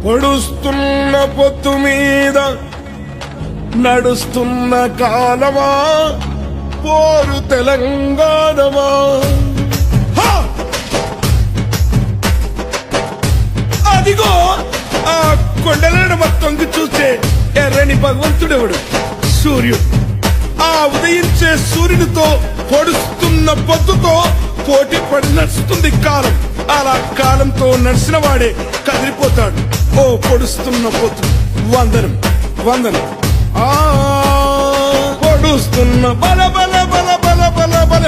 పొడుస్తున్న పొత్తు మీద నడుస్తున్న కాలమా పోరు తెలంగాణమా. అదిగో ఆ కొండలను మొత్తంకి చూస్తే ఎర్రని భగవంతుడెవడు? సూర్యుడు. ఆ ఉదయించే సూర్యునితో పొడుస్తున్న పొద్దుతో పోటీ పడి నడుస్తుంది కాలం. అలా కాలంతో నడిచిన వాడే కదిలిపోతాడు. ఓ పొడుస్తున్న పొద్దు వందనం వందనం. పొడుస్తున్న బల బల బల బల బల బల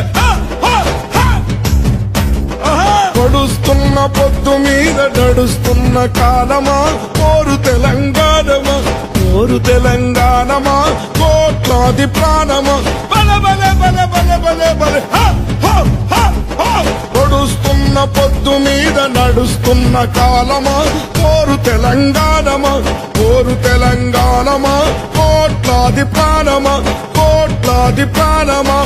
పొడుస్తున్న పొద్దు మీద నడుస్తున్న కాలమా పోరు తెలంగాణమా పోరు తెలంగాణమా కోట్లాది ప్రాణమా బల బల బల బల బల బల. పొడుస్తున్న పొద్దు మీద నడుస్తున్న కాలమా పోరు తెలంగాణమా పోరు తెలంగాణమా కోట్లాది ప్రాణమా కోట్లాది ప్రాణమా.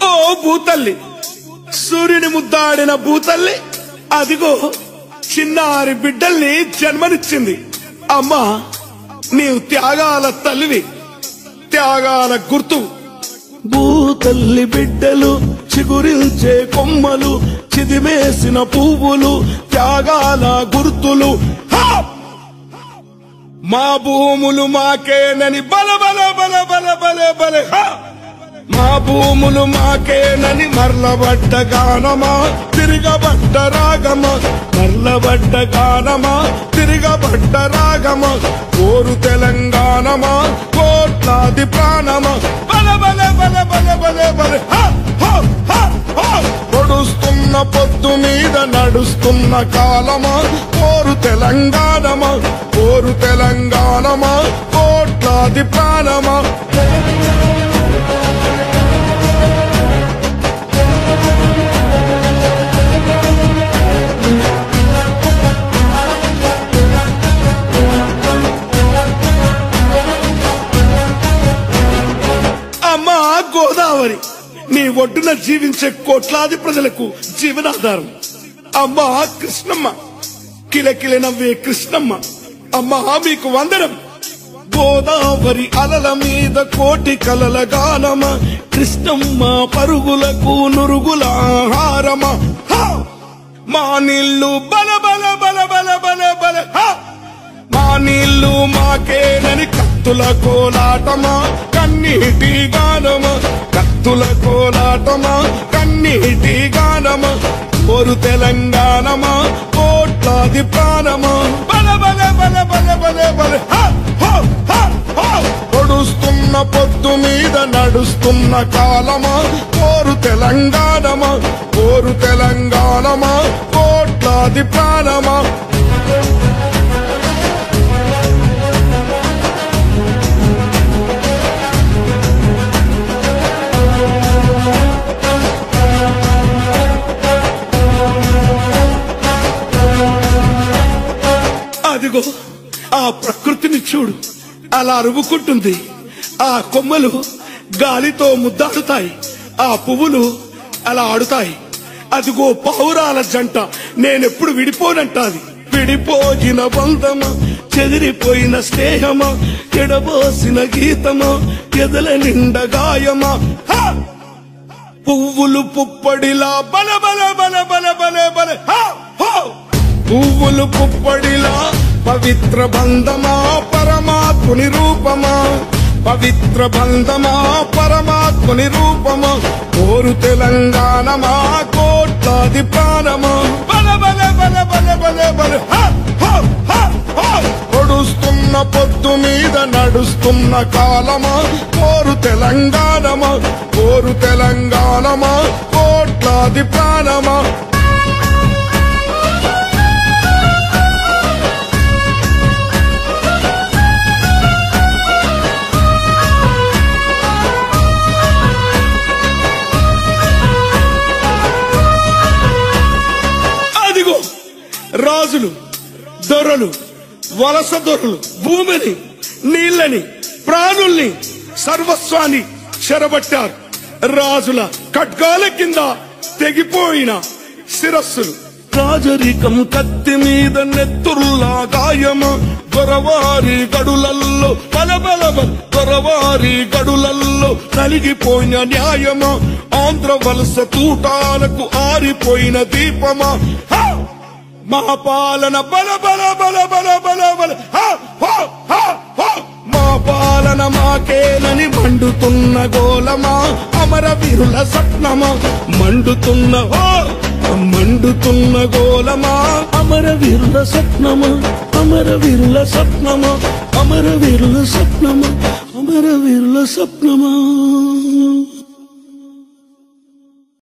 ఓ భూతల్లి, సూర్యుని ముద్దాడిన భూతల్లి అదిగో చిన్నారి బిడ్డల్ని జన్మనిచ్చింది. అమ్మా, నీవు త్యాగాల తల్లివి, త్యాగాల గుర్తు. భూతల్లి బిడ్డలు చిగురించే కొమ్మలు, చిదిమేసిన పువ్వులు, త్యాగాల గుర్తులు. మా భూములు మాకేనని బల బల బల బల బల బల. మా భూములు మాకేనని మర్లబడ్డ గానమా తిరగబడ్డ రాగమా మర్లబడ్డ గానమా తిరగబడ్డ రాగమా కోరు తెలంగాణమా కోట్లాది ప్రాణమా బల బల బల బల బల బల. పొడుస్తున్న పొద్దు మీద నడుస్తున్న కాలమా కోరు తెలంగాణమా కోరు తెలంగాణమా కోట్లాది ప్రాణమా. అమ్మా గోదావరి, నీ ఒడ్డున జీవించే కోట్లాది ప్రజలకు జీవనాధారం. అమ్మా కృష్ణమ్మ, కిలకిల నవ్వే కృష్ణమ్మ, అమ్మా మీకు వందనం. గోదావరి అలల మీద కోటి కలల గానమ, కృష్ణమ్మ పరుగులకు నురుగుల ఆహారమ. మా నీళ్లు బల బల బల బల బల బల. మా నీళ్లు మాకేనని కత్తుల కోలాటమా కన్నీటి గానమా కత్తుల కోలాటమా కన్నీటి గానమా కోరు తెలంగాణమా కోట్లాది ప్రాణమా బల బల బల బల బల బల. పొడుస్తున్న పొద్దు మీద నడుస్తున్న కాలమా కోరు తెలంగాణమా కోరు తెలంగాణమా కోట్లాది ప్రాణమా. అదిగో ఆ ప్రకృతిని చూడు, అలా అరువుకుంటుంది. ఆ కొమ్మలు గాలితో ముద్దాడుతాయి, ఆ పువ్వులు అలా ఆడుతాయి. అదిగో పావురాల జంట నేనెప్పుడు విడిపోనంటాది. విడిపోయిన బంధమా చెదిరిపోయిన స్నేహమా ఎడబోసిన గీతమా ఎదల నిండ గాయమా. పువ్వులు పుప్పడిలా బల బల బల బల బల బల. పువ్వులు పుప్పడిలా పవిత్ర బంధమా పరమాత్ముని రూపమా పవిత్ర బంధమా పరమాత్ముని రూపమా కోరు తెలంగాణమా కోట్లాది ప్రాణమా బల బల బల బల బల బల. పొడుస్తున్న పొద్దు మీద నడుస్తున్న కాలమా కోరు తెలంగాణమా కోరు తెలంగాణమా కోట్లాది ప్రాణమా. రాజులు దొరలు వలస దొరలు భూమిని నీళ్ళని ప్రాణుల్ని సర్వస్వాన్ని చెరబట్టారు. రాజుల ఖడ్గాల కింద తెగిపోయిన శిరస్సులు. రాజరికం కత్తి మీద నెత్తురులా గాయమా, దొరవారి గడులల్లో బలబలబ, దొరవారి గడులల్లో నలిగిపోయిన న్యాయమా, ఆంధ్ర వలస తూటాలకు ఆరిపోయిన దీపమా. మా పాలన బల బల బల బల బల బల, మా పాలన మాకేనని మండుతున్న గోలమా, అమరవీరుల స్వప్నమా, మండుతున్న గోలమా, అమరవీరుల స్వప్నమా, అమరవీరుల స్వప్నమా, అమరవీరుల స్వప్నమా, అమరవీరుల స్వప్నమా.